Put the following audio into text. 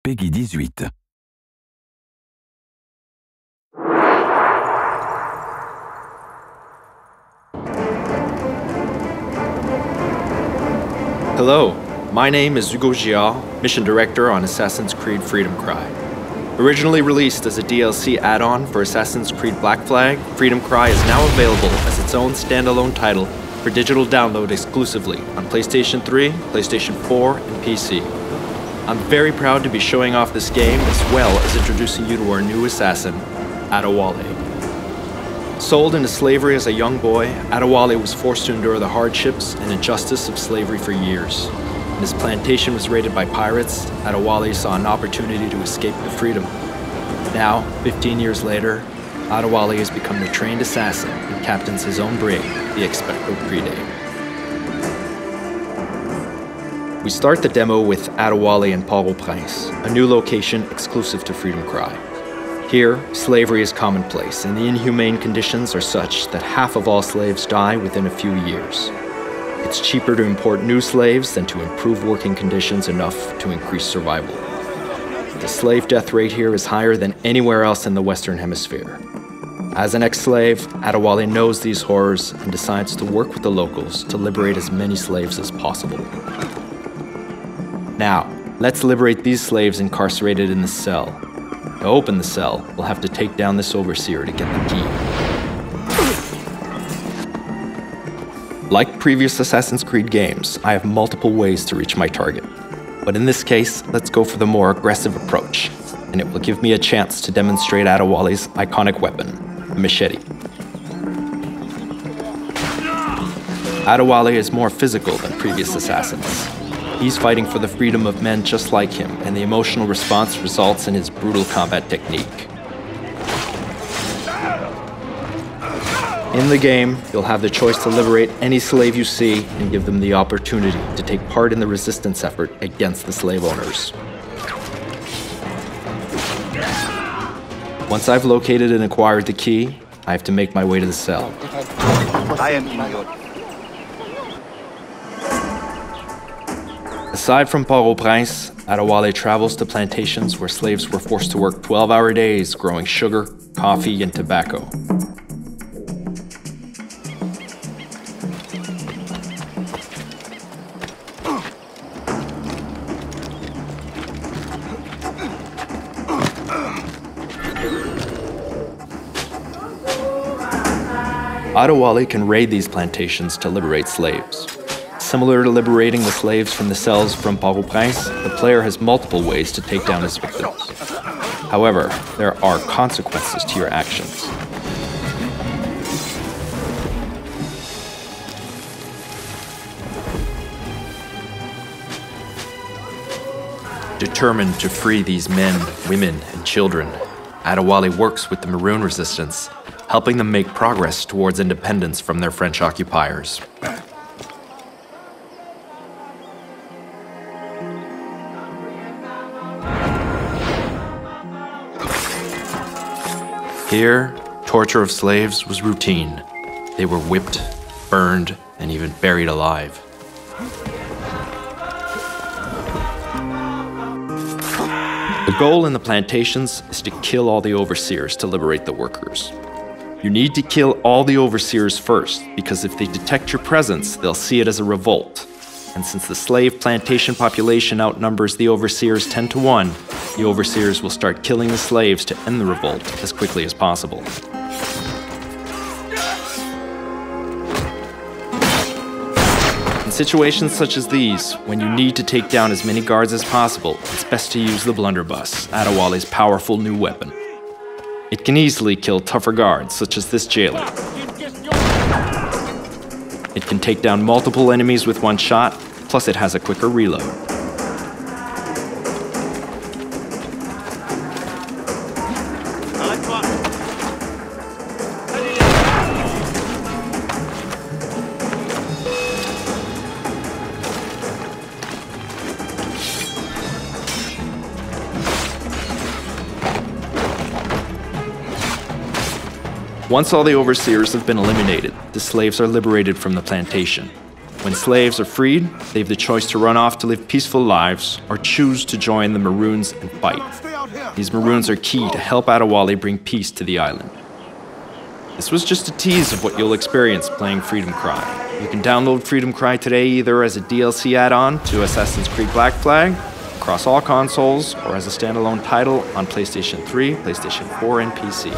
Peggy 18. Hello, my name is Hugo Giard, Mission Director on Assassin's Creed Freedom Cry. Originally released as a DLC add-on for Assassin's Creed Black Flag, Freedom Cry is now available as its own standalone title for digital download exclusively on PlayStation 3, PlayStation 4, and PC. I'm very proud to be showing off this game as well as introducing you to our new assassin, Adewale. Sold into slavery as a young boy, Adewale was forced to endure the hardships and injustice of slavery for years. When his plantation was raided by pirates, Adewale saw an opportunity to escape to freedom. Now, 15 years later, Adewale has become a trained assassin and captains his own brig, the Prix. We start the demo with Adewale and Prix, a new location exclusive to Freedom Cry. Here, slavery is commonplace, and the inhumane conditions are such that half of all slaves die within a few years. It's cheaper to import new slaves than to improve working conditions enough to increase survival. The slave death rate here is higher than anywhere else in the Western Hemisphere. As an ex-slave, Adewale knows these horrors and decides to work with the locals to liberate as many slaves as possible. Now, let's liberate these slaves incarcerated in the cell. To open the cell, we'll have to take down this overseer to get the key. Like previous Assassin's Creed games, I have multiple ways to reach my target. But in this case, let's go for the more aggressive approach, and it will give me a chance to demonstrate Adewale's iconic weapon, the machete. Adewale is more physical than previous assassins. He's fighting for the freedom of men just like him, and the emotional response results in his brutal combat technique. In the game, you'll have the choice to liberate any slave you see and give them the opportunity to take part in the resistance effort against the slave owners. Once I've located and acquired the key, I have to make my way to the cell. I am in your... Aside from Prix, Adewale travels to plantations where slaves were forced to work 12-hour days growing sugar, coffee, and tobacco. Adewale can raid these plantations to liberate slaves. Similar to liberating the slaves from the cells from Prix, the player has multiple ways to take down his victims. However, there are consequences to your actions. Determined to free these men, women, and children, Adewale works with the Maroon Resistance, helping them make progress towards independence from their French occupiers. Here, torture of slaves was routine. They were whipped, burned, and even buried alive. The goal in the plantations is to kill all the overseers to liberate the workers. You need to kill all the overseers first, because if they detect your presence, they'll see it as a revolt. And since the slave plantation population outnumbers the overseers 10 to 1, the overseers will start killing the slaves to end the revolt as quickly as possible. In situations such as these, when you need to take down as many guards as possible, it's best to use the blunderbuss, Adewale's powerful new weapon. It can easily kill tougher guards, such as this jailer. It can take down multiple enemies with one shot, plus it has a quicker reload. Once all the overseers have been eliminated, the slaves are liberated from the plantation. When slaves are freed, they have the choice to run off to live peaceful lives or choose to join the Maroons and fight. These Maroons are key to help Adewale bring peace to the island. This was just a tease of what you'll experience playing Freedom Cry. You can download Freedom Cry today either as a DLC add-on to Assassin's Creed Black Flag, across all consoles, or as a standalone title on PlayStation 3, PlayStation 4, and PC.